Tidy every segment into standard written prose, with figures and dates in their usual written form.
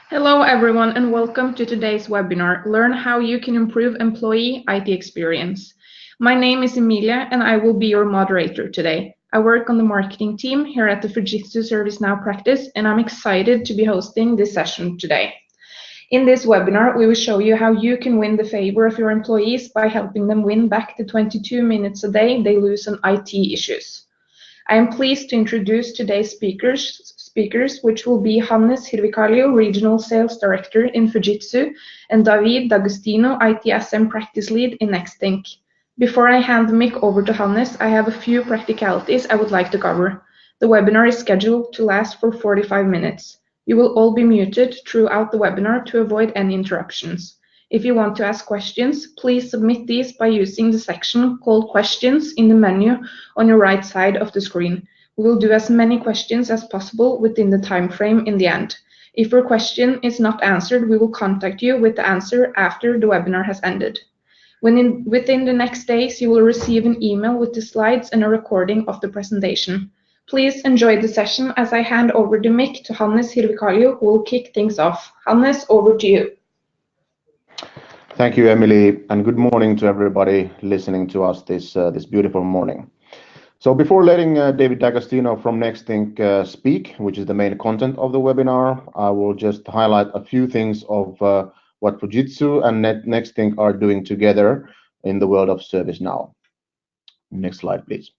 Hello everyone and welcome to today's webinar, Learn How You Can Improve Employee IT Experience. My name is Emilia and I will be your moderator today. I work on the marketing team here at the Fujitsu ServiceNow practice and I'm excited to be hosting this session today. In this webinar, we will show you how you can win the favor of your employees by helping them win back the 22 minutes a day they lose on IT issues. I am pleased to introduce today's speakers, which will be Hannes Hirvikalio, Regional Sales Director in Fujitsu, and David D'Agostino, ITSM Practice Lead in Nexthink. Before I hand the mic over to Hannes, I have a few practicalities I would like to cover. The webinar is scheduled to last for 45 minutes. You will all be muted throughout the webinar to avoid any interruptions. If you want to ask questions, please submit these by using the section called Questions in the menu on your right side of the screen. We will do as many questions as possible within the time frame in the end. If your question is not answered, we will contact you with the answer after the webinar has ended. Within the next days, you will receive an email with the slides and a recording of the presentation. Please enjoy the session as I hand over the mic to Hannes Hirvikalio, who will kick things off. Hannes, over to you. Thank you, Emily, and good morning to everybody listening to us this beautiful morning. So before letting David D'Agostino from Nexthink speak, which is the main content of the webinar, I will just highlight a few things of what Fujitsu and Nexthink are doing together in the world of ServiceNow. Next slide, please.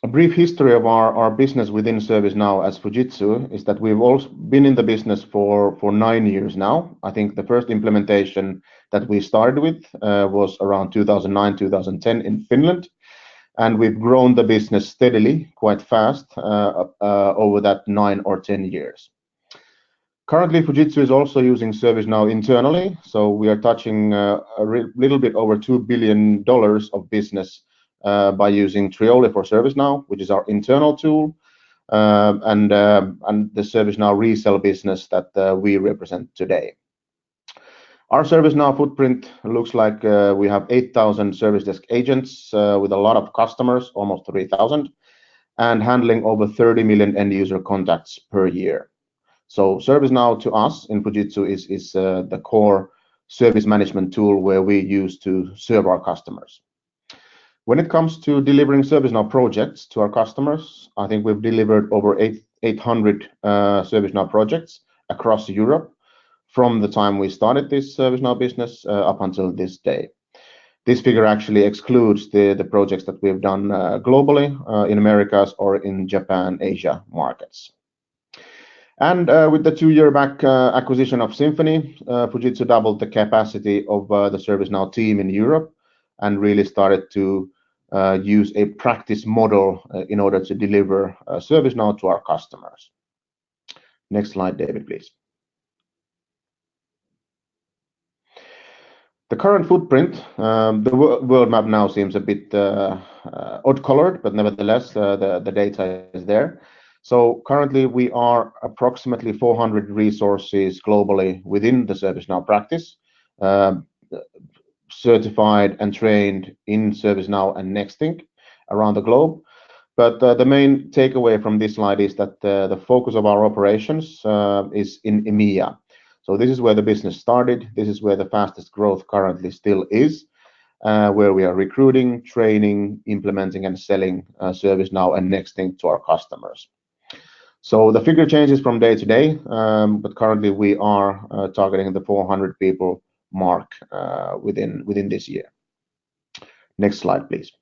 A brief history of our business within ServiceNow as Fujitsu is that we've also been in the business for 9 years now. I think the first implementation that we started with was around 2009-2010 in Finland, and we've grown the business steadily, quite fast, over that 9 or 10 years. Currently, Fujitsu is also using ServiceNow internally, so we are touching a little bit over $2 billion of business by using Trioli for ServiceNow, which is our internal tool, and the ServiceNow resell business that we represent today. Our ServiceNow footprint looks like we have 8,000 service desk agents with a lot of customers, almost 3,000, and handling over 30 million end user contacts per year. So ServiceNow to us in Fujitsu is the core service management tool where we use to serve our customers. When it comes to delivering ServiceNow projects to our customers, I think we've delivered over 800 ServiceNow projects across Europe from the time we started this ServiceNow business up until this day. This figure actually excludes the projects that we've done globally in Americas or in Japan, Asia markets. And with the 2-year back acquisition of Symphony, Fujitsu doubled the capacity of the ServiceNow team in Europe and really started to use a practice model in order to deliver ServiceNow to our customers. Next slide, David, please. The current footprint, the world map now seems a bit odd colored, but nevertheless, the data is there. So currently we are approximately 400 resources globally within the ServiceNow practice, certified and trained in ServiceNow and Nexthink around the globe. But the main takeaway from this slide is that the focus of our operations is in EMEA. So this is where the business started. This is where the fastest growth currently still is, where we are recruiting, training, implementing, and selling ServiceNow and Nexthink to our customers. So the figure changes from day to day, but currently we are targeting the 400 people mark within this year. Next slide, please.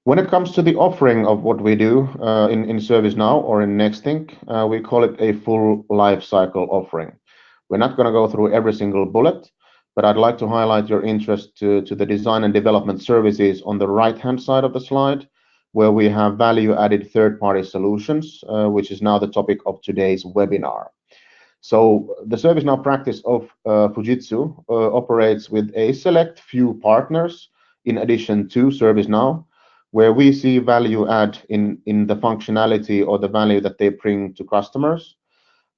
When it comes to the offering of what we do in ServiceNow or in Nexthink, we call it a full lifecycle offering. We're not going to go through every single bullet, but I'd like to highlight your interest to the design and development services on the right-hand side of the slide, where we have value-added third-party solutions, which is now the topic of today's webinar. So the ServiceNow practice of Fujitsu operates with a select few partners in addition to ServiceNow, where we see value add in the functionality or the value that they bring to customers.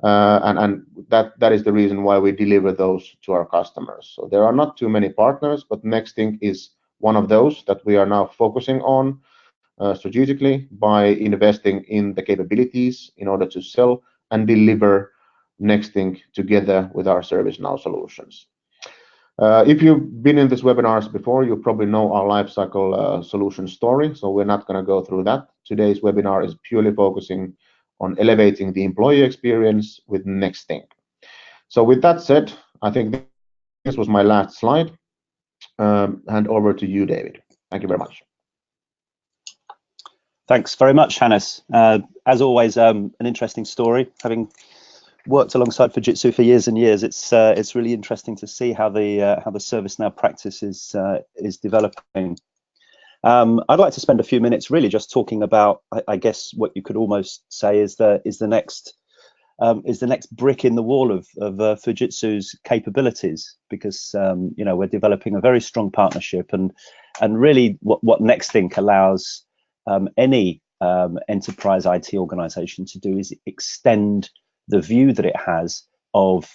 And that is the reason why we deliver those to our customers. So there are not too many partners, but Nexthink is one of those that we are now focusing on strategically by investing in the capabilities in order to sell and deliver Nexthink together with our ServiceNow solutions. If you've been in these webinars before, you probably know our Lifecycle solution story, so we're not going to go through that. Today's webinar is purely focusing on elevating the employee experience with Nexthink. So with that said, I think this was my last slide. Hand over to you, David. Thank you very much. Thanks very much, Hannes. As always, an interesting story. Having worked alongside Fujitsu for years and years, it's really interesting to see how the ServiceNow practice is developing. I'd like to spend a few minutes really just talking about, I guess, what you could almost say is the next brick in the wall of Fujitsu's capabilities, because you know, we're developing a very strong partnership, and really what Nexthink allows any enterprise IT organization to do is extend the view that it has of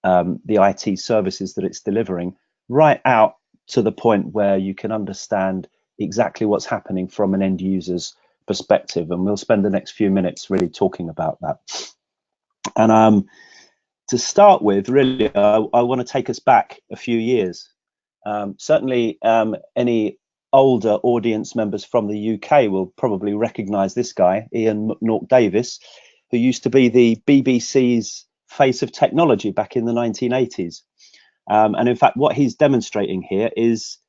the IT services that it's delivering right out to the point where you can understand exactly what's happening from an end user's perspective. And we'll spend the next few minutes really talking about that. And to start with, really, I want to take us back a few years. Certainly, any older audience members from the UK will probably recognize this guy, Ian McNaught-Davis, who used to be the BBC's face of technology back in the 1980s. And in fact, what he's demonstrating here is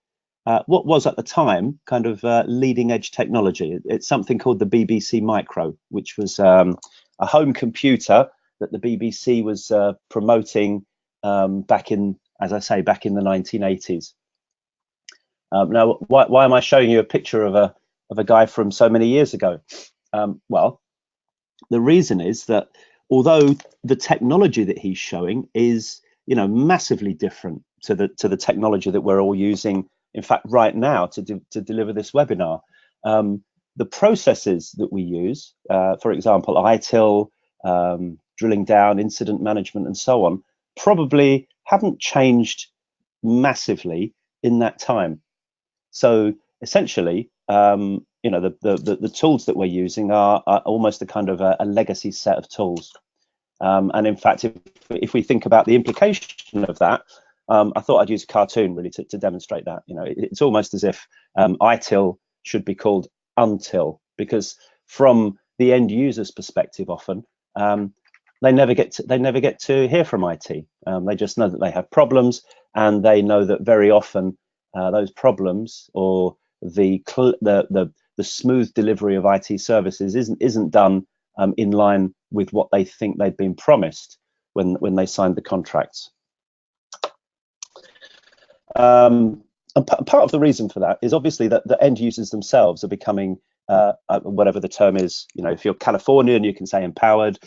what was at the time kind of leading edge technology. It's something called the BBC Micro, which was a home computer that the BBC was promoting back in, as I say, back in the 1980s. Now, why am I showing you a picture of a guy from so many years ago? Well, the reason is that although the technology that he's showing is, you know, massively different to the technology that we're all using, in fact, right now to deliver this webinar, the processes that we use, for example, ITIL, drilling down, incident management, and so on, probably haven't changed massively in that time. So essentially, you know, the tools that we're using are almost a kind of a legacy set of tools. And in fact, if we think about the implication of that, I thought I'd use a cartoon really to demonstrate that. You know, it's almost as if ITIL should be called Until, because from the end user's perspective, often they never get to hear from IT. They just know that they have problems, and they know that very often those problems or the smooth delivery of IT services isn't done in line with what they think they'd been promised when they signed the contracts. And part of the reason for that is obviously that the end users themselves are becoming whatever the term is. You know, if you're Californian, you can say empowered,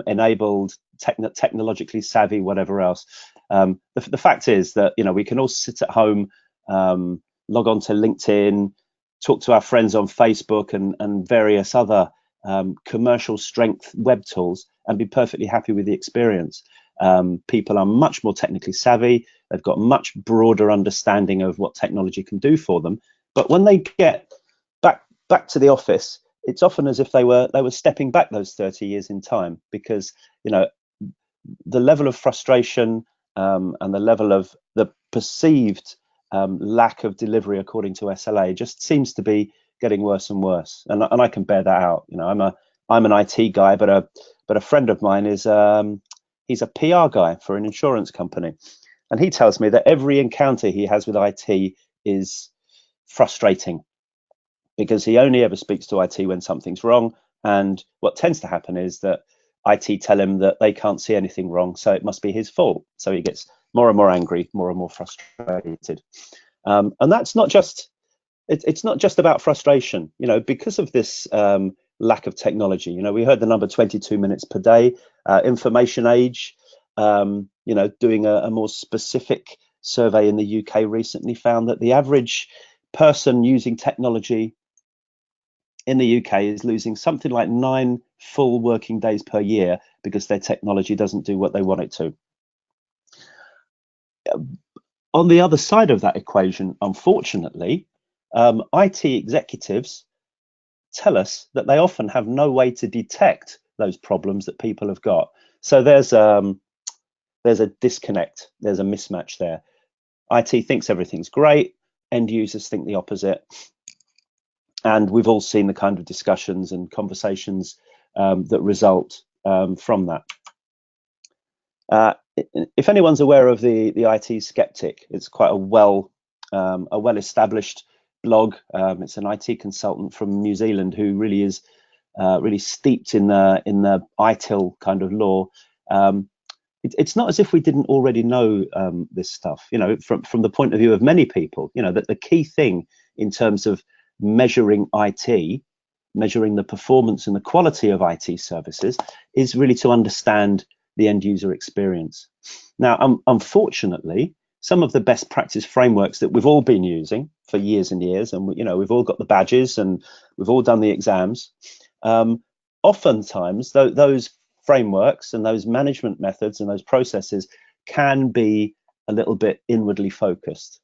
enabled, technologically savvy, whatever else. The fact is that, you know, we can all sit at home, log on to LinkedIn, talk to our friends on Facebook and various other commercial strength web tools and be perfectly happy with the experience. People are much more technically savvy. They've got much broader understanding of what technology can do for them. But when they get back to the office, it's often as if they were stepping back those 30 years in time, because, you know, the level of frustration and the level of the perceived lack of delivery according to SLA just seems to be getting worse and worse. And I can bear that out. You know, I'm an IT guy, but a friend of mine is he's a PR guy for an insurance company, and he tells me that every encounter he has with IT is frustrating, because he only ever speaks to IT when something's wrong. And what tends to happen is that IT tell him that they can't see anything wrong, so it must be his fault. So he gets more and more angry, more and more frustrated. And that's not just, it's not just about frustration, you know, because of this lack of technology. You know, we heard the number 22 minutes per day. Information Age, you know, doing a more specific survey in the UK recently found that the average person using technology in the UK is losing something like 9 full working days per year because their technology doesn't do what they want it to. On the other side of that equation, unfortunately, IT executives tell us that they often have no way to detect those problems that people have got. So there's a disconnect, there's a mismatch there. IT thinks everything's great, end users think the opposite. And we've all seen the kind of discussions and conversations that result from that. If anyone's aware of the IT Skeptic, it's quite a well-established blog. It's an IT consultant from New Zealand who really is really steeped in the ITIL kind of law. It's not as if we didn't already know this stuff, you know, from the point of view of many people, you know, that the key thing in terms of measuring IT, measuring the performance and the quality of IT services, is really to understand the end user experience. Now, unfortunately, some of the best practice frameworks that we've all been using for years and years, and you know, we've all got the badges and we've all done the exams. Oftentimes, those frameworks and those management methods and those processes can be a little bit inwardly focused.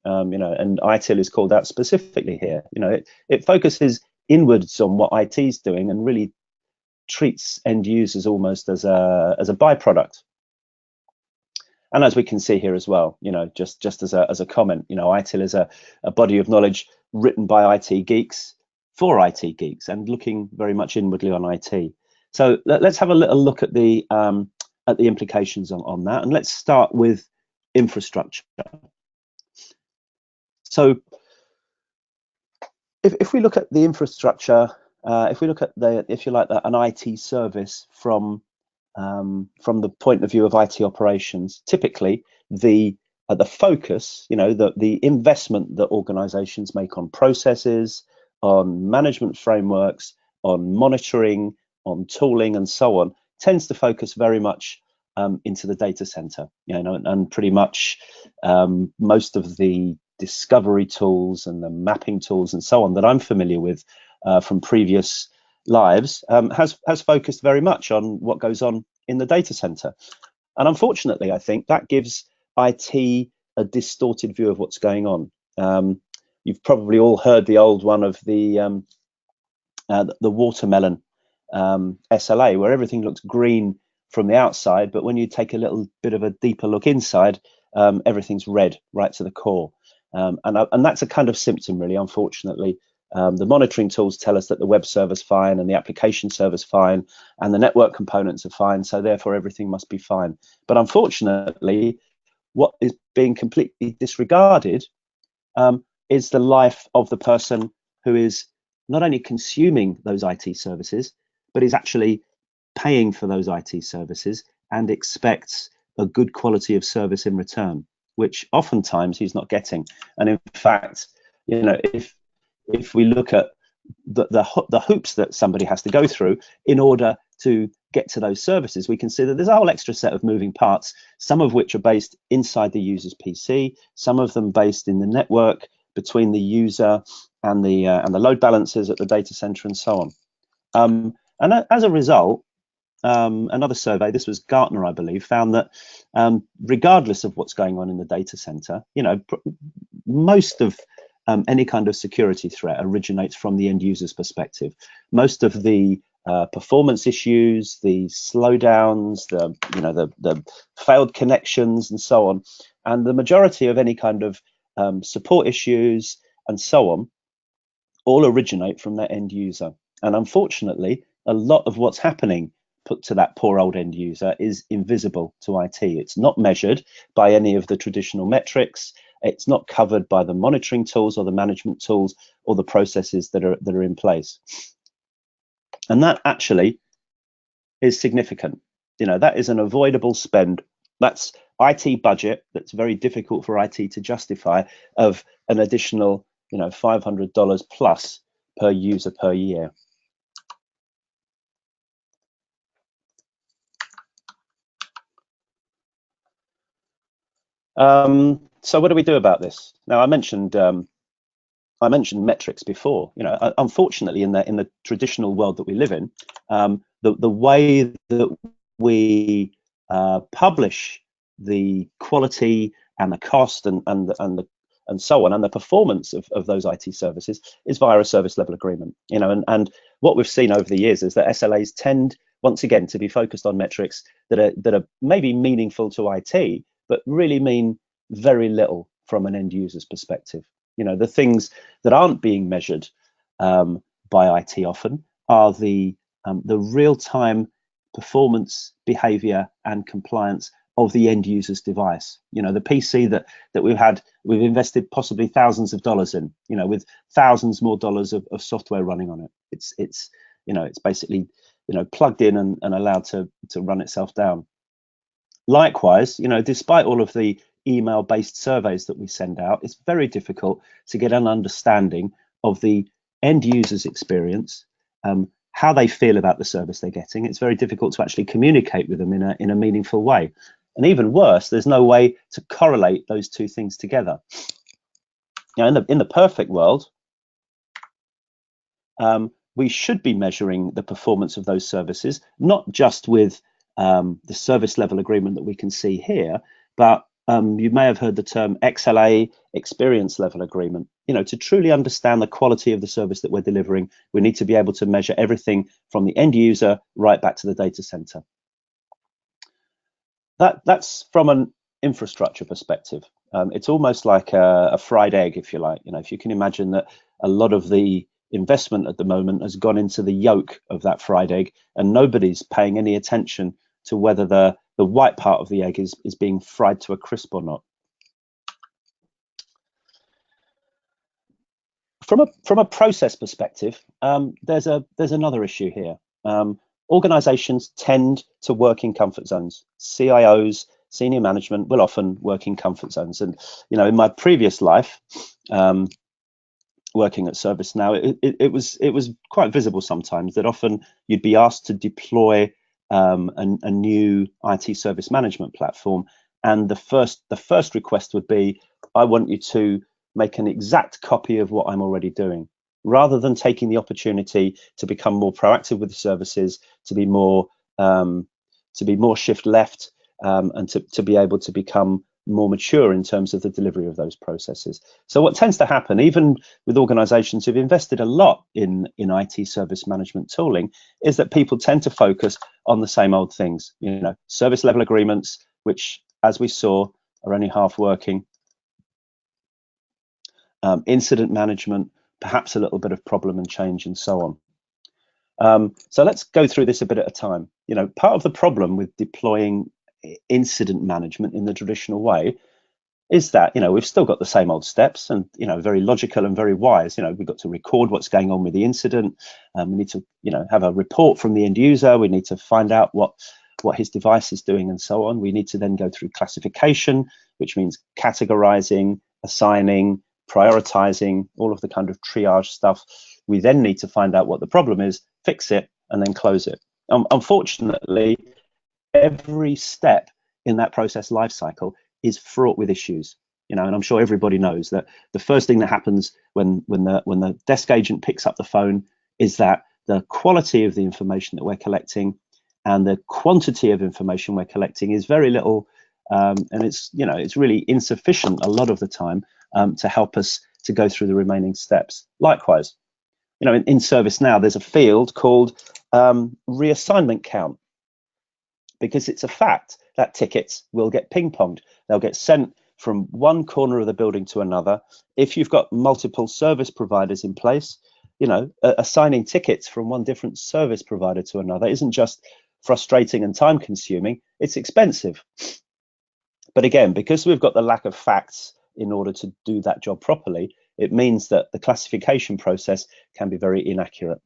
You know, and ITIL is called out specifically here. You know, it focuses inwards on what IT is doing and really treats end users almost as a byproduct. And as we can see here as well, you know, just as a comment, you know, ITIL is a body of knowledge written by IT geeks for IT geeks and looking very much inwardly on IT. So let's have a little look at the implications on that, and let's start with infrastructure. So if we look at the infrastructure, if we look at if you like, an IT service from the point of view of IT operations, typically the focus, you know, the investment that organizations make on processes, on management frameworks, on monitoring, on tooling, and so on, tends to focus very much into the data center, you know, and pretty much most of the discovery tools and the mapping tools and so on that I'm familiar with from previous lives has focused very much on what goes on in the data center. And unfortunately, I think that gives IT a distorted view of what's going on. You've probably all heard the old one of the watermelon SLA, where everything looks green from the outside, but when you take a little bit of a deeper look inside, everything's red right to the core. And that's a kind of symptom, really, unfortunately. The monitoring tools tell us that the web server's fine and the application server's fine and the network components are fine, so therefore everything must be fine. But unfortunately, what is being completely disregarded is the life of the person who is not only consuming those IT services, but is actually paying for those IT services and expects a good quality of service in return, which oftentimes he's not getting. And in fact, you know, if we look at the hoops that somebody has to go through in order to get to those services, we can see that there's a whole extra set of moving parts, some of which are based inside the user's PC, some of them based in the network between the user and the load balancers at the data center and so on. And as a result, another survey, this was Gartner, I believe, found that regardless of what's going on in the data center, you know, most of any kind of security threat originates from the end user's perspective. Most of the performance issues, the slowdowns, the failed connections, and so on, and the majority of any kind of support issues and so on, all originate from their end user. And unfortunately, a lot of what's happening put to that poor old end user is invisible to IT. It's not measured by any of the traditional metrics. It's not covered by the monitoring tools or the management tools or the processes that are in place. And that actually is significant. You know, that is an avoidable spend. That's IT budget that's very difficult for IT to justify, of an additional, you know, $500 plus per user per year. So what do we do about this? Now, I mentioned metrics before. You know, unfortunately, in the traditional world that we live in, the way that we publish the quality and the cost and and so on, and the performance of those IT services is via a service level agreement. And what we've seen over the years is that SLAs tend, once again, to be focused on metrics that are maybe meaningful to IT, but really mean very little from an end user's perspective. The things that aren't being measured by IT often are the real-time performance, behavior, and compliance of the end user's device. The PC that we've invested possibly thousands of dollars in, with thousands more dollars of software running on it. It's basically plugged in and allowed to run itself down. Likewise, despite all of the email-based surveys that we send out, it's very difficult to get an understanding of the end user's experience, how they feel about the service they're getting. It's very difficult to actually communicate with them in a meaningful way. And even worse, there's no way to correlate those two things together. In the perfect world, we should be measuring the performance of those services, not just with the service level agreement that we can see here, but you may have heard the term XLA, experience level agreement. To truly understand the quality of the service that we're delivering, we need to be able to measure everything from the end user right back to the data center. That's from an infrastructure perspective. It's almost like a fried egg, if you like. If you can imagine that a lot of the investment at the moment has gone into the yolk of that fried egg, and nobody's paying any attention to whether the white part of the egg is being fried to a crisp or not. From a process perspective, there's another issue here. Organizations tend to work in comfort zones. CIOs, senior management will often work in comfort zones. And in my previous life, working at ServiceNow, it was quite visible sometimes that often you'd be asked to deploy a new IT service management platform, and the first request would be, I want you to make an exact copy of what I'm already doing, rather than taking the opportunity to become more proactive with the services, to be more shift left, and to be able to become more mature in terms of the delivery of those processes. So what tends to happen, even with organizations who've invested a lot in IT service management tooling, is that people tend to focus on the same old things. Service level agreements, which, as we saw, are only half working. Incident management, perhaps a little bit of problem and change, and so on. So let's go through this a bit at a time. Part of the problem with deploying incident management in the traditional way is that we've still got the same old steps, and very logical and very wise. We've got to record what's going on with the incident. We need to have a report from the end user. We need to find out what his device is doing, and so on. We need to then go through classification, which means categorizing, assigning, prioritizing, all of the kind of triage stuff. We then need to find out what the problem is, fix it, and then close it. Unfortunately, every step in that process lifecycle is fraught with issues. And I'm sure everybody knows that the first thing that happens when the desk agent picks up the phone is that the quality of the information that we're collecting and the quantity of information we're collecting is very little, and it's really insufficient a lot of the time to help us to go through the remaining steps. Likewise, in ServiceNow, there's a field called reassignment count, because it's a fact that tickets will get ping-ponged. They'll get sent from one corner of the building to another. If you've got multiple service providers in place, assigning tickets from one different service provider to another isn't just frustrating and time consuming, it's expensive. But again, because we've got the lack of facts in order to do that job properly, it means that the classification process can be very inaccurate.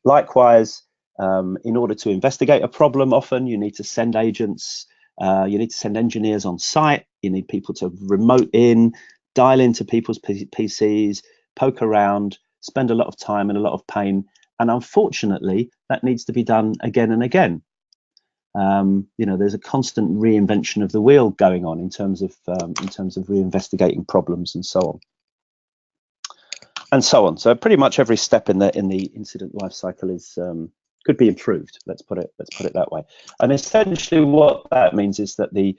Likewise, in order to investigate a problem, often you need to send agents, you need to send engineers on site, you need people to remote in, dial into people's PCs, poke around, spend a lot of time and a lot of pain. And unfortunately, that needs to be done again and again. There's a constant reinvention of the wheel going on in terms of reinvestigating problems and so on. And so on. So pretty much every step in the incident lifecycle is could be improved. Let's put it that way. And essentially, what that means is that the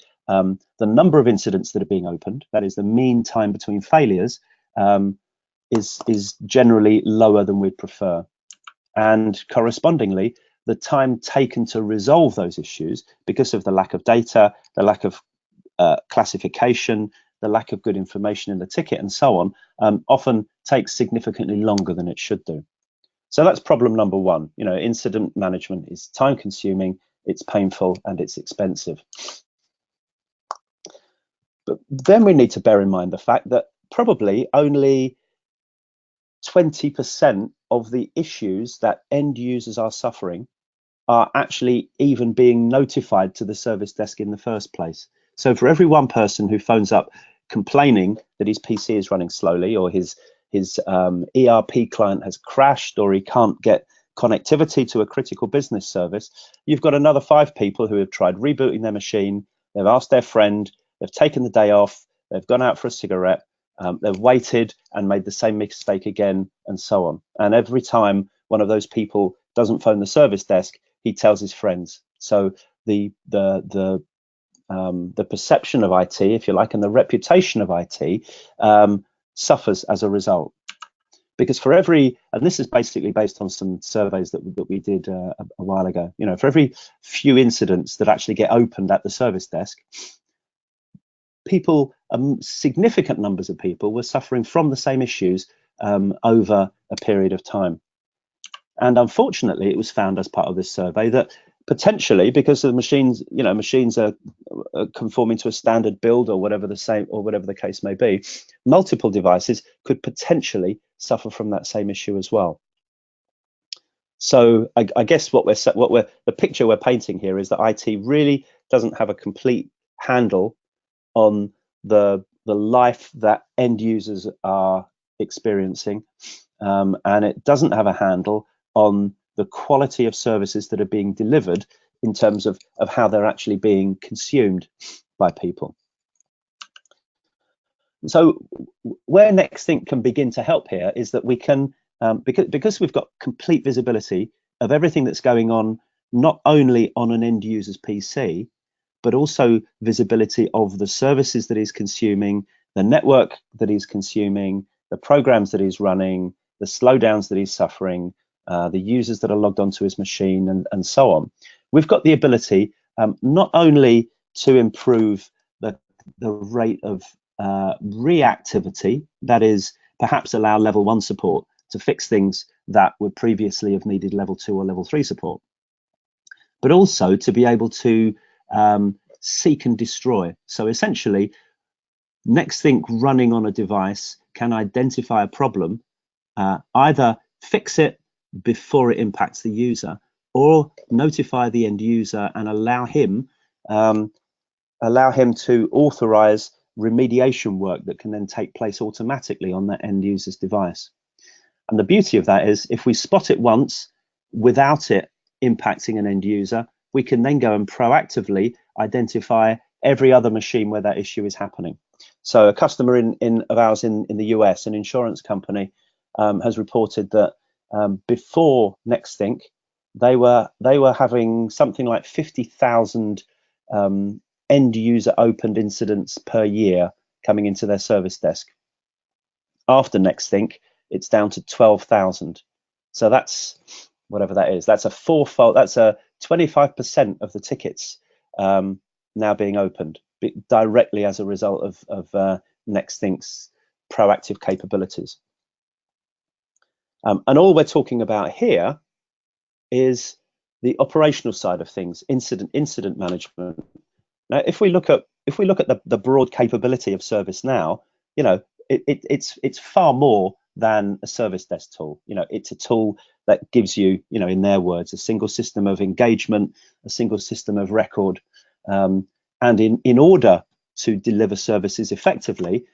number of incidents that are being opened, that is the mean time between failures, is generally lower than we'd prefer, and correspondingly, the time taken to resolve those issues, because of the lack of data, the lack of classification, the lack of good information in the ticket, and so on, often takes significantly longer than it should do. So that's problem number one. You know, incident management is time consuming, it's painful, and it's expensive. But then we need to bear in mind the fact that probably only 20% of the issues that end users are suffering are actually even being notified to the service desk in the first place. So for every one person who phones up complaining that his PC is running slowly, or his ERP client has crashed, or he can't get connectivity to a critical business service, you've got another 5 people who have tried rebooting their machine, they've asked their friend, they've taken the day off, they've gone out for a cigarette, they've waited and made the same mistake again, and so on. And every time one of those people doesn't phone the service desk, he tells his friends. So the perception of IT, if you like, and the reputation of IT suffers as a result. Because for every, and this is basically based on some surveys that we did a while ago, you know, for every few incidents that actually get opened at the service desk, people, significant numbers of people were suffering from the same issues over a period of time. And unfortunately, it was found as part of this survey that potentially, because the machines, you know, machines are conforming to a standard build, or whatever the case may be, multiple devices could potentially suffer from that same issue as well. So I guess the picture we're painting here is that IT really doesn't have a complete handle on the life that end users are experiencing, and it doesn't have a handle on the quality of services that are being delivered in terms of how they're actually being consumed by people. So where Nexthink can begin to help here is that we can, because we've got complete visibility of everything that's going on, not only on an end user's PC, but also visibility of the services that he's consuming, the network that he's consuming, the programs that he's running, the slowdowns that he's suffering, the users that are logged onto his machine, and so on. We've got the ability not only to improve the rate of reactivity, that is, perhaps allow level 1 support to fix things that would previously have needed level 2 or level 3 support, but also to be able to seek and destroy. So essentially, Nexthink running on a device can identify a problem, either fix it before it impacts the user, or notify the end user and allow him to authorize remediation work that can then take place automatically on that end user's device. And the beauty of that is, if we spot it once without it impacting an end user, we can then go and proactively identify every other machine where that issue is happening. So a customer of ours in the US, an insurance company, has reported that before Nexthink, they were having something like 50,000 end user opened incidents per year coming into their service desk. After Nexthink, it's down to 12,000. So that's whatever that is. That's a 25% of the tickets now being opened directly as a result of Nexthink's proactive capabilities. And all we're talking about here is the operational side of things, incident management. Now, if we look at the broad capability of ServiceNow, you know, it's far more than a service desk tool. You know, it's a tool that gives you, you know, in their words, a single system of engagement, a single system of record. And in order to deliver services effectively,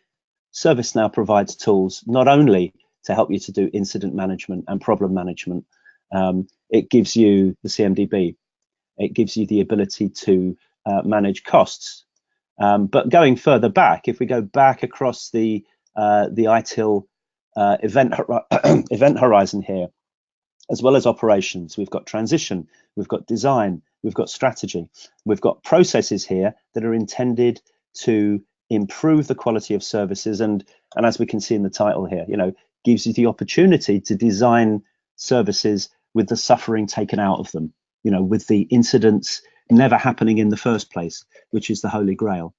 ServiceNow provides tools not only to help you to do incident management and problem management. It gives you the CMDB. It gives you the ability to manage costs. But going further back, if we go back across the ITIL event horizon here, as well as operations. We've got transition, we've got design, we've got strategy, we've got processes here that are intended to improve the quality of services, and as we can see in the title here, gives you the opportunity to design services with the suffering taken out of them, with the incidents never happening in the first place, which is the holy grail.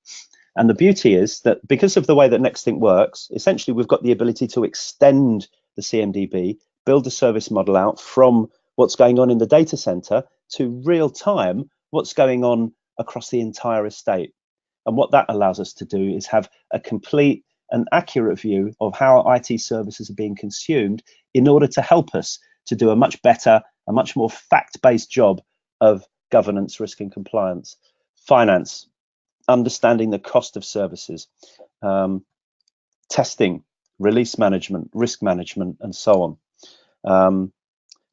And the beauty is that because of the way that Nexthink works, essentially we've got the ability to extend the CMDB, build a service model out from what's going on in the data center to real time what's going on across the entire estate. And what that allows us to do is have a complete and accurate view of how IT services are being consumed in order to help us to do a much better, a much more fact-based job of governance, risk and compliance, finance, understanding the cost of services, testing, release management, risk management, and so on.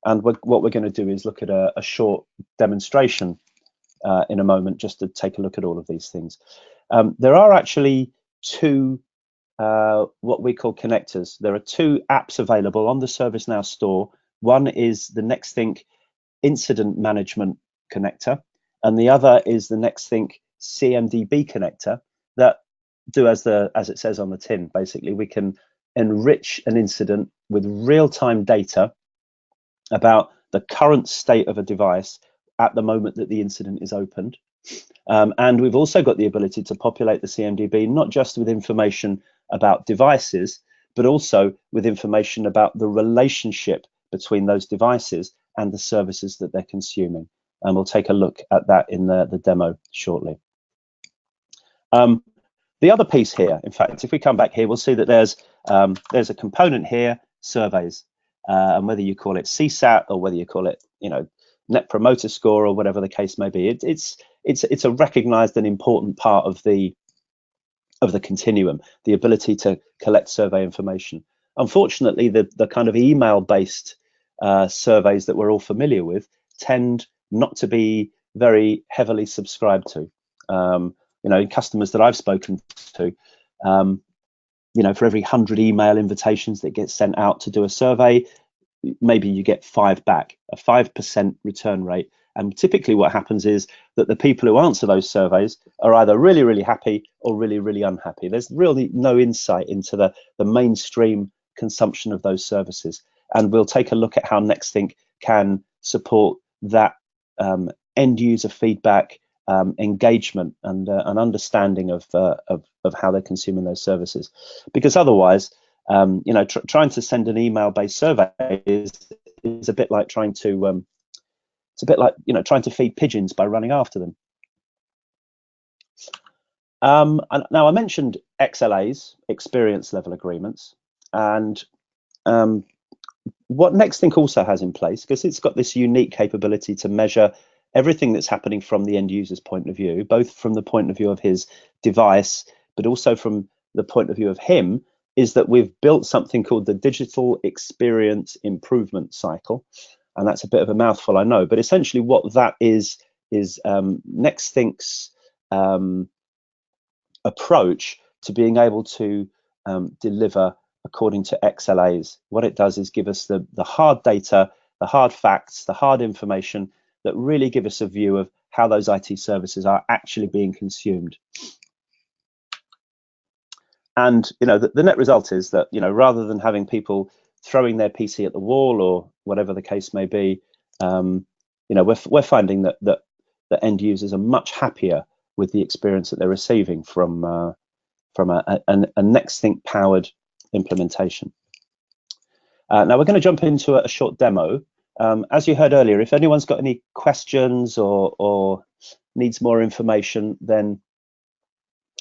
And what we're going to do is look at a short demonstration in a moment, just to take a look at all of these things. There are actually two what we call connectors. There are two apps available on the ServiceNow store. One is the Nexthink Incident Management connector, and the other is the Nexthink CMDB connector that do as it says on the tin. Basically, we can enrich an incident with real-time data about the current state of a device at the moment that the incident is opened. And we've also got the ability to populate the CMDB not just with information about devices, but also with information about the relationship between those devices and the services that they're consuming. And we'll take a look at that in the demo shortly. The other piece here, in fact, if we come back here, we'll see that there's a component here, surveys, and whether you call it CSAT or whether you call it, Net Promoter Score or whatever the case may be, it's a recognized and important part of the continuum, the ability to collect survey information. Unfortunately, the kind of email-based surveys that we're all familiar with tend not to be very heavily subscribed to. Customers that I've spoken to, for every 100 email invitations that get sent out to do a survey, maybe you get 5 back, a 5% return rate. And typically what happens is that the people who answer those surveys are either really, really happy or really, really unhappy. There's really no insight into the mainstream consumption of those services. And we'll take a look at how Nexthink can support that end user feedback, engagement, and an understanding of how they're consuming those services. Because otherwise, trying to send an email-based survey is a bit like trying to trying to feed pigeons by running after them. And now I mentioned XLAs, experience level agreements, and what Nexthink also has in place, because it's got this unique capability to measure everything that's happening from the end user's point of view, both from the point of view of his device, but also from the point of view of him, is that we've built something called the Digital Experience Improvement Cycle. And that's a bit of a mouthful, I know, but essentially what that is Nexthink's approach to being able to deliver according to XLAs. What it does is give us the hard data, the hard facts, the hard information that really give us a view of how those IT services are actually being consumed. And the net result is that rather than having people throwing their PC at the wall or whatever the case may be, we're finding that the end users are much happier with the experience that they're receiving from a Nexthink powered implementation. Now we're going to jump into a short demo. As you heard earlier, if anyone's got any questions or needs more information, then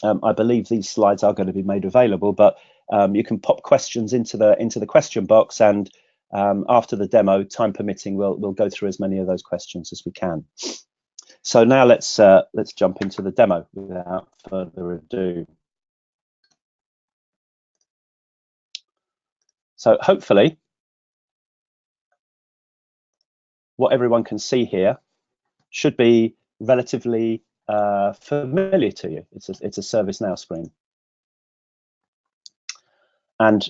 I believe these slides are going to be made available, but you can pop questions into the question box, and after the demo, time permitting, we'll go through as many of those questions as we can. So now let's jump into the demo without further ado. So hopefully, what everyone can see here should be relatively familiar to you. It's a ServiceNow screen. And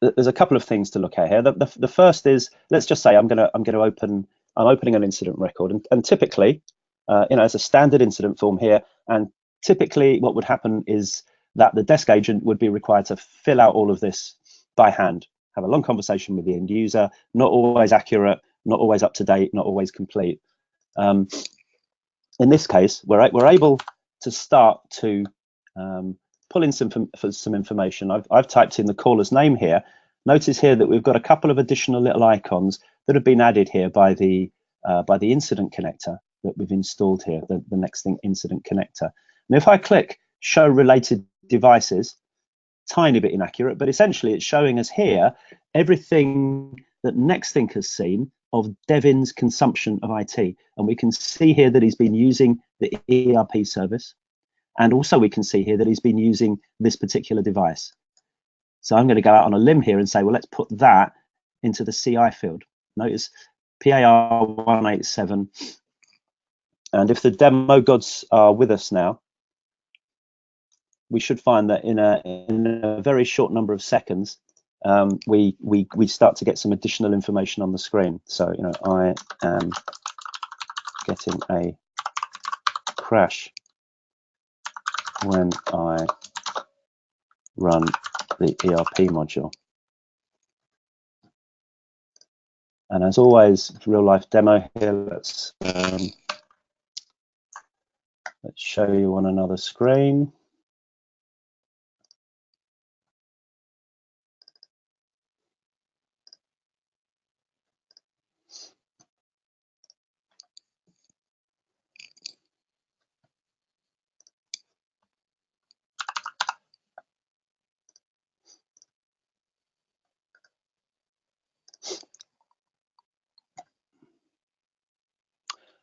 there's a couple of things to look at here. The first is, let's just say I'm opening an incident record, and typically, as a standard incident form here, and typically what would happen is that the desk agent would be required to fill out all of this by hand, have a long conversation with the end user, not always accurate, not always up to date, not always complete. In this case, we're able to start to pull in some information. I've typed in the caller's name here. Notice here that we've got a couple of additional little icons that have been added here by the incident connector that we've installed here, the Nexthink incident connector. And if I click show related devices, tiny bit inaccurate, but essentially it's showing us here everything that Nexthink has seen of Devin's consumption of IT. And we can see here that he's been using the ERP service. And also we can see here that he's been using this particular device. So I'm going to go out on a limb here and say, well, let's put that into the CI field. Notice PAR 187. And if the demo gods are with us now, we should find that in a very short number of seconds, we start to get some additional information on the screen. So, I am getting a crash when I run the ERP module. And as always, real life demo here, let's show you on another screen.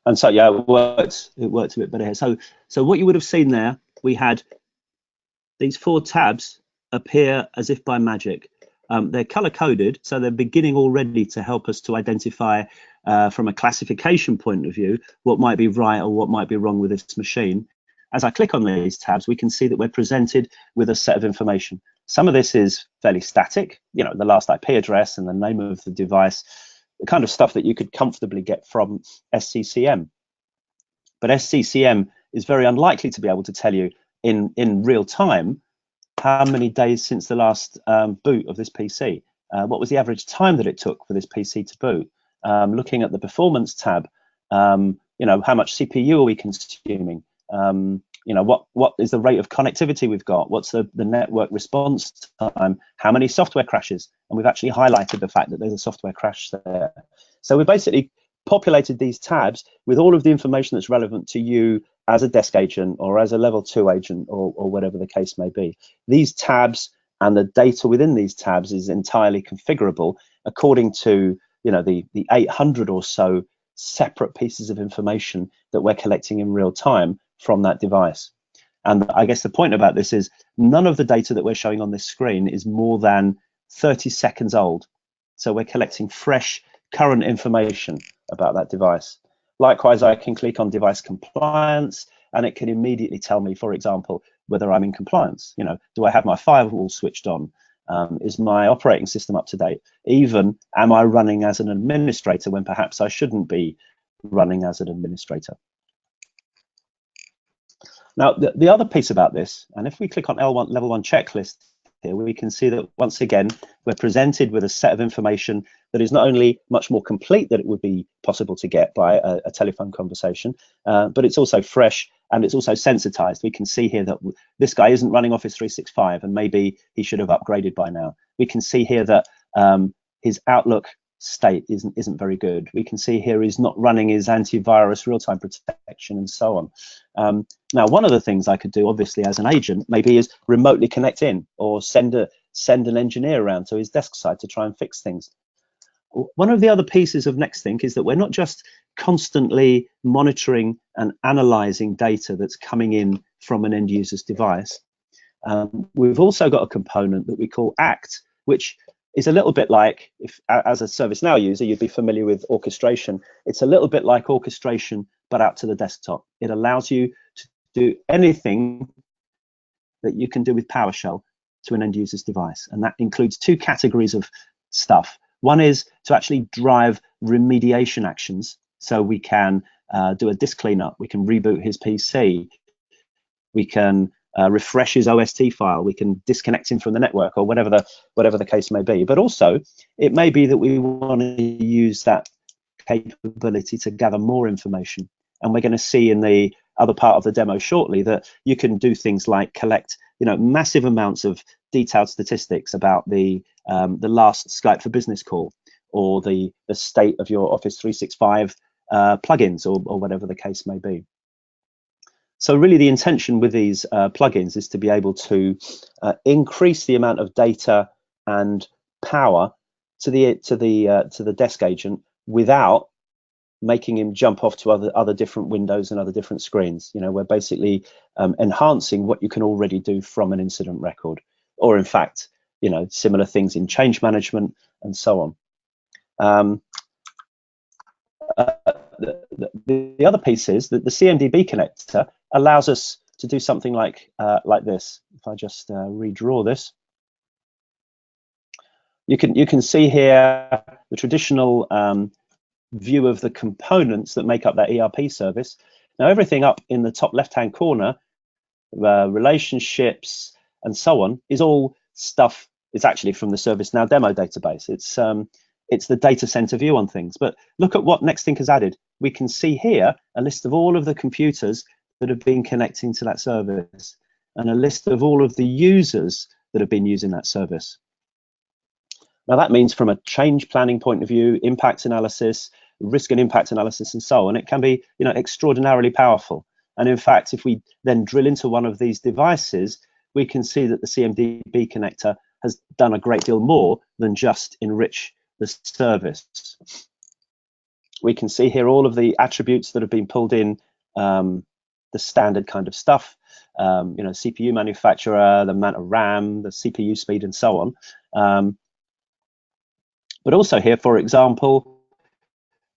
And so, yeah, it worked a bit better here. So what you would have seen there, we had these 4 tabs appear as if by magic. They're color coded, so they're beginning already to help us to identify from a classification point of view what might be right or what might be wrong with this machine. As I click on these tabs, we can see that we're presented with a set of information. Some of this is fairly static, the last IP address and the name of the device, the kind of stuff that you could comfortably get from SCCM. But SCCM is very unlikely to be able to tell you in real time how many days since the last boot of this PC. What was the average time that it took for this PC to boot? Looking at the performance tab, how much CPU are we consuming? What is the rate of connectivity we've got? What's the network response time? How many software crashes? And we've actually highlighted the fact that there's a software crash there. So we basically populated these tabs with all of the information that's relevant to you as a desk agent or as a level 2 agent or whatever the case may be. These tabs and the data within these tabs is entirely configurable according to the 800 or so separate pieces of information that we're collecting in real time from that device. And I guess the point about this is none of the data that we're showing on this screen is more than 30 seconds old. So we're collecting fresh, current information about that device. Likewise, I can click on device compliance and it can immediately tell me, for example, whether I'm in compliance. Do I have my firewall switched on? Is my operating system up to date? Even, am I running as an administrator when perhaps I shouldn't be running as an administrator? Now, the other piece about this, and if we click on L1 level 1 checklist here, we can see that once again, we're presented with a set of information that is not only much more complete than it would be possible to get by a telephone conversation, but it's also fresh and it's also sensitized. We can see here that this guy isn't running Office 365 and maybe he should have upgraded by now. We can see here that his Outlook state isn't very good. We can see here he's not running his antivirus real-time protection and so on. Now, one of the things I could do, obviously, as an agent, maybe is remotely connect in or send an engineer around to his desk side to try and fix things. One of the other pieces of Nexthink is that we're not just constantly monitoring and analyzing data that's coming in from an end user's device. We've also got a component that we call ACT, which is a little bit like, if as a ServiceNow user, you'd be familiar with orchestration. It's a little bit like orchestration, but out to the desktop. It allows you to do anything that you can do with PowerShell to an end user's device. And that includes two categories of stuff. One is to actually drive remediation actions. So we can do a disk cleanup, we can reboot his PC, we can refresh his OST file, we can disconnect him from the network, or whatever the case may be. But also, it may be that we want to use that capability to gather more information. And we're going to see in the other part of the demo shortly that you can do things like collect, massive amounts of detailed statistics about the last Skype for Business call, or the state of your Office 365 plugins, or whatever the case may be. So really the intention with these plugins is to be able to increase the amount of data and power to the desk agent without making him jump off to other different windows and other different screens. We're basically enhancing what you can already do from an incident record, or in fact, similar things in change management and so on. The other piece is that the CMDB connector allows us to do something like this. If I just redraw this, you can see here the traditional view of the components that make up that ERP service. Now, everything up in the top left-hand corner, relationships and so on, is all stuff. It's actually from the ServiceNow demo database. It's the data center view on things. But look at what Nexthink has added. We can see here a list of all of the computers that have been connecting to that service, and a list of all of the users that have been using that service. Now that means, from a change planning point of view, impact analysis, risk and impact analysis, and so on, it can be extraordinarily powerful. And in fact, if we then drill into one of these devices, we can see that the CMDB connector has done a great deal more than just enrich the service. We can see here all of the attributes that have been pulled in, the standard kind of stuff, CPU manufacturer, the amount of RAM, the CPU speed, and so on. But also here, for example,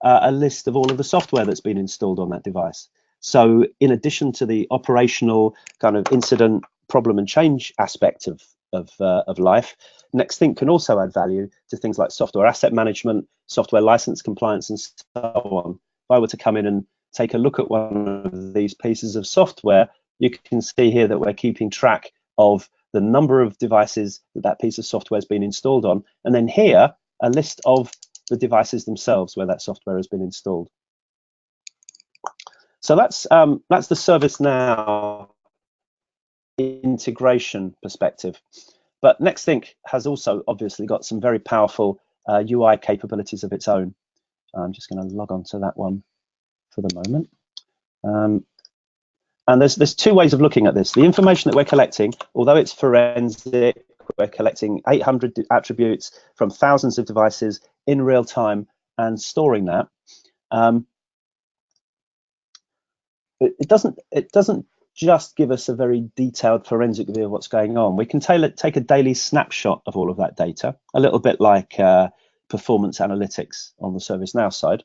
a list of all of the software that's been installed on that device. So in addition to the operational kind of incident, problem, and change aspect of life, Nexthink can also add value to things like software asset management, software license compliance, and so on. If I were to come in and take a look at one of these pieces of software, you can see here that we're keeping track of the number of devices that piece of software has been installed on, and then here a list of the devices themselves where that software has been installed. So that's the ServiceNow integration perspective. But Nexthink has also obviously got some very powerful UI capabilities of its own. I'm just going to log on to that one for the moment. And there's two ways of looking at this. The information that we're collecting, although it's forensic, we're collecting 800 attributes from thousands of devices in real time and storing that. It doesn't just give us a very detailed forensic view of what's going on. We can take a daily snapshot of all of that data, a little bit like performance analytics on the ServiceNow side.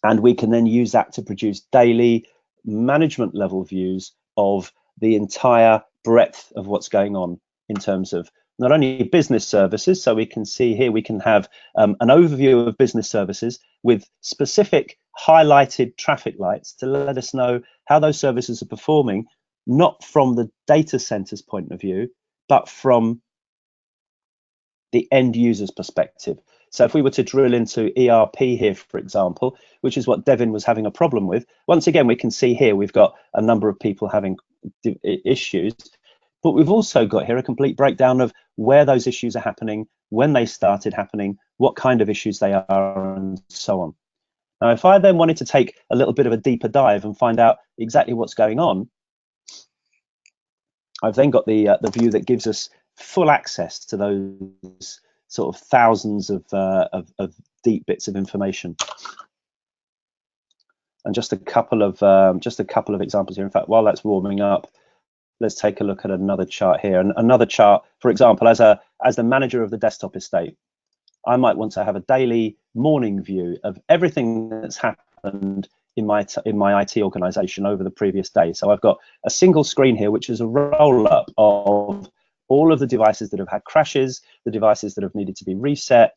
And we can then use that to produce daily management level views of the entire breadth of what's going on in terms of not only business services. So we can see here, we can have an overview of business services with specific highlighted traffic lights to let us know how those services are performing, not from the data center's point of view, but from the end user's perspective. So if we were to drill into ERP here, for example, which is what Devin was having a problem with, once again, we can see here we've got a number of people having issues, but we've also got here a complete breakdown of where those issues are happening, when they started happening, what kind of issues they are, and so on. Now, if I then wanted to take a little bit of a deeper dive and find out exactly what's going on, I've then got the view that gives us full access to those sort of thousands of deep bits of information. And just a couple of examples here. In fact, while that's warming up, let's take a look at another chart here. And another chart, for example, as the manager of the desktop estate, I might want to have a daily morning view of everything that's happened in my IT organization over the previous day. So I've got a single screen here, which is a roll-up of all of the devices that have had crashes, the devices that have needed to be reset,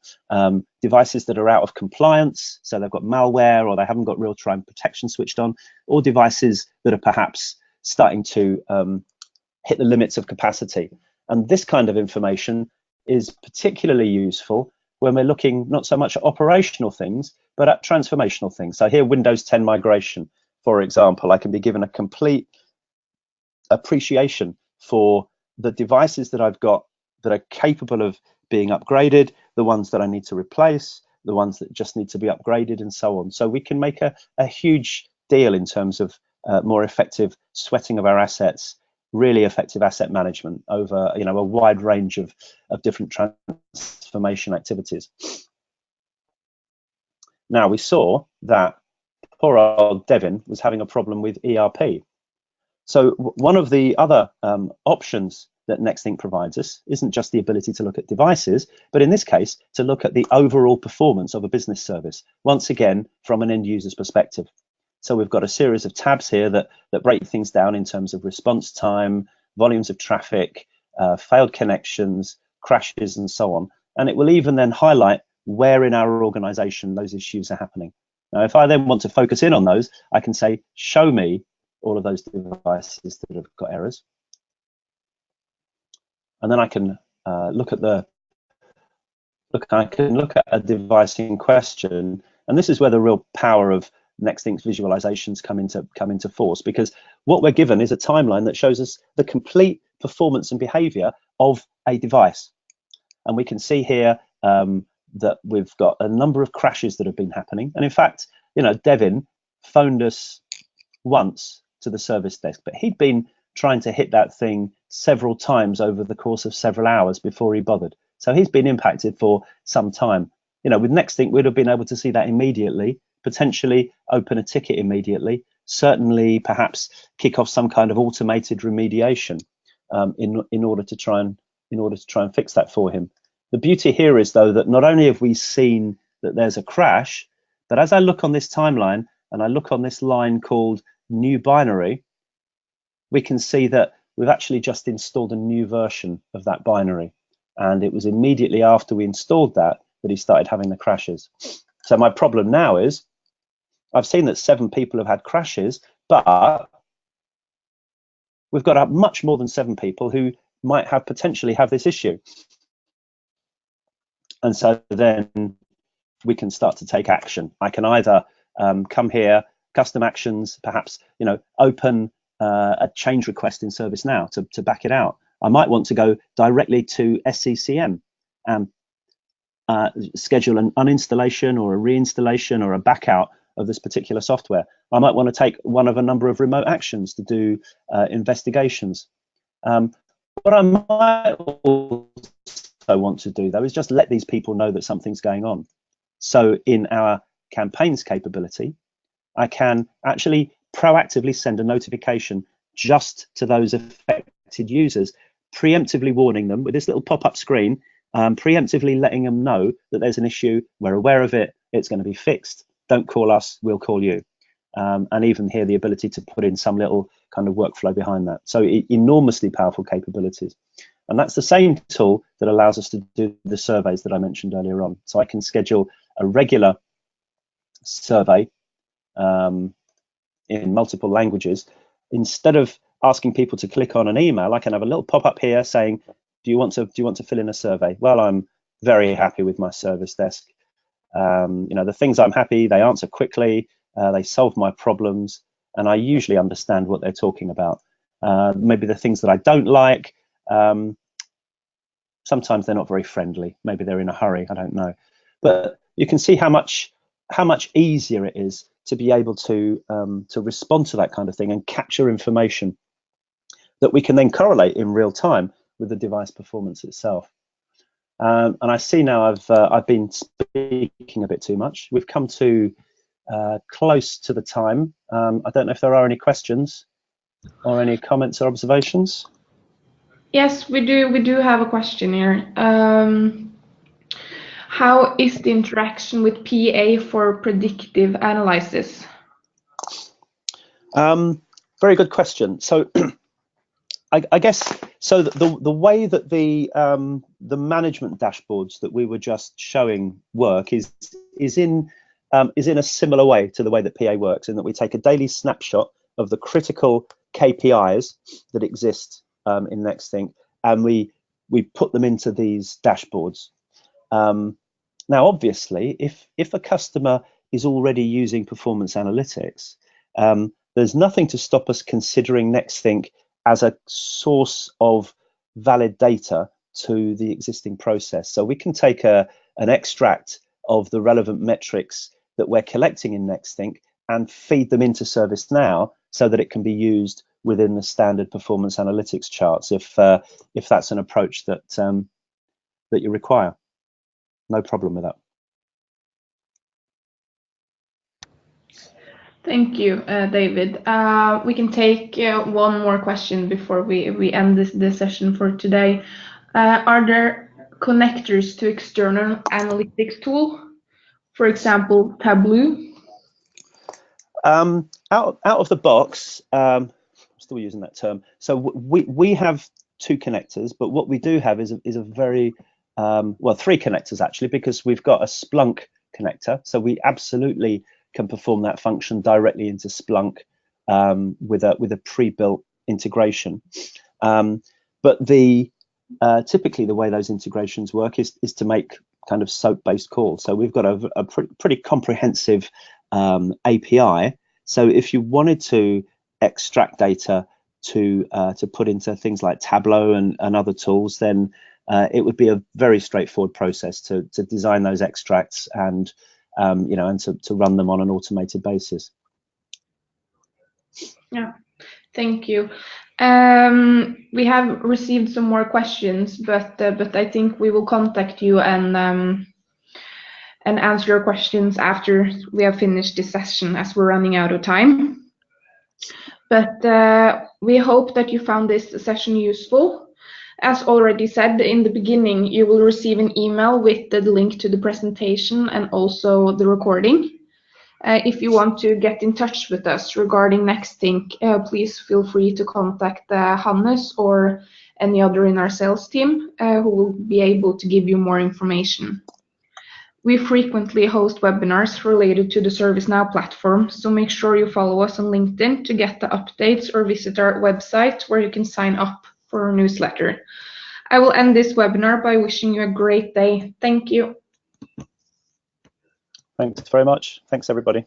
devices that are out of compliance, so they've got malware or they haven't got real-time protection switched on, or devices that are perhaps starting to hit the limits of capacity. And this kind of information is particularly useful when we're looking not so much at operational things, but at transformational things. So here, Windows 10 migration, for example, I can be given a complete appreciation for the devices that I've got that are capable of being upgraded, the ones that I need to replace, the ones that just need to be upgraded, and so on. So we can make a huge deal in terms of more effective sweating of our assets, really effective asset management over a wide range of different transformation activities. Now, we saw that poor old Devin was having a problem with ERP. So one of the other options that Nexthink provides us isn't just the ability to look at devices, but in this case, to look at the overall performance of a business service, once again, from an end user's perspective. So we've got a series of tabs here that break things down in terms of response time, volumes of traffic, failed connections, crashes, and so on. And it will even then highlight where in our organization those issues are happening. Now, if I then want to focus in on those, I can say, show me all of those devices that have got errors. And then I can look at a device in question. And this is where the real power of Nexthink's visualizations come into force, because what we're given is a timeline that shows us the complete performance and behavior of a device. And we can see here that we've got a number of crashes that have been happening. And in fact, Devin phoned us once to the service desk, but he'd been trying to hit that thing several times over the course of several hours before he bothered. So he's been impacted for some time. With Nexthink, we'd have been able to see that immediately, potentially open a ticket immediately, certainly perhaps kick off some kind of automated remediation in order to try and fix that for him. The beauty here is, though, that not only have we seen that there's a crash, but as I look on this timeline and I look on this line called new binary, we can see that we've actually just installed a new version of that binary. And it was immediately after we installed that he started having the crashes. So my problem now is I've seen that 7 people have had crashes, but we've got much more than 7 people who might potentially have this issue. And so then we can start to take action. I can either come here, custom actions, perhaps open a change request in ServiceNow to back it out. I might want to go directly to SCCM and schedule an uninstallation or a reinstallation or a backout of this particular software. I might want to take one of a number of remote actions to do investigations. What I might also want to do, though, is just let these people know that something's going on. So in our campaigns capability, I can actually proactively send a notification just to those affected users, preemptively warning them with this little pop-up screen, preemptively letting them know that there's an issue, we're aware of it, it's going to be fixed, don't call us, we'll call you. And even here, the ability to put in some little kind of workflow behind that. So enormously powerful capabilities. And that's the same tool that allows us to do the surveys that I mentioned earlier on. So I can schedule a regular survey in multiple languages. Instead of asking people to click on an email, I can have a little pop-up here saying, do you want to fill in a survey? Well, I'm very happy with my service desk. The things I'm happy, they answer quickly, they solve my problems, and I usually understand what they're talking about. Maybe the things that I don't like, sometimes they're not very friendly. Maybe they're in a hurry, I don't know. But you can see how much easier it is to be able to respond to that kind of thing and capture information that we can then correlate in real time with the device performance itself. And I see now I've been speaking a bit too much. We've come to close to the time. I don't know if there are any questions or any comments or observations. Yes, we do have a question here. How is the interaction with PA for predictive analysis? Very good question. So I guess so. The way that the management dashboards that we were just showing work is in a similar way to the way that PA works, in that we take a daily snapshot of the critical KPIs that exist in Nexthink, and we put them into these dashboards. Now, obviously, if a customer is already using performance analytics, there's nothing to stop us considering Nexthink as a source of valid data to the existing process. So we can take an extract of the relevant metrics that we're collecting in Nexthink and feed them into ServiceNow so that it can be used within the standard performance analytics charts if that's an approach that that you require. No problem with that. Thank you, David. We can take one more question before we end this session for today. Are there connectors to external analytics tool, for example, Tableau? Out of the box, I'm still using that term. So we have two connectors, but what we do have is a very well, three connectors actually, because we've got a Splunk connector, so we absolutely can perform that function directly into Splunk with a pre-built integration. But typically the way those integrations work is to make kind of SOAP-based calls. So we've got a pretty comprehensive API. So if you wanted to extract data to put into things like Tableau and other tools, then it would be a very straightforward process to design those extracts and and to run them on an automated basis. Yeah, thank you. We have received some more questions, but I think we will contact you and answer your questions after we have finished this session, as we're running out of time. But we hope that you found this session useful. As already said in the beginning, you will receive an email with the link to the presentation and also the recording. If you want to get in touch with us regarding Nexthink, please feel free to contact Hannes or any other in our sales team who will be able to give you more information. We frequently host webinars related to the ServiceNow platform, so make sure you follow us on LinkedIn to get the updates or visit our website where you can sign up for our newsletter. I will end this webinar by wishing you a great day. Thank you. Thanks very much. Thanks, everybody.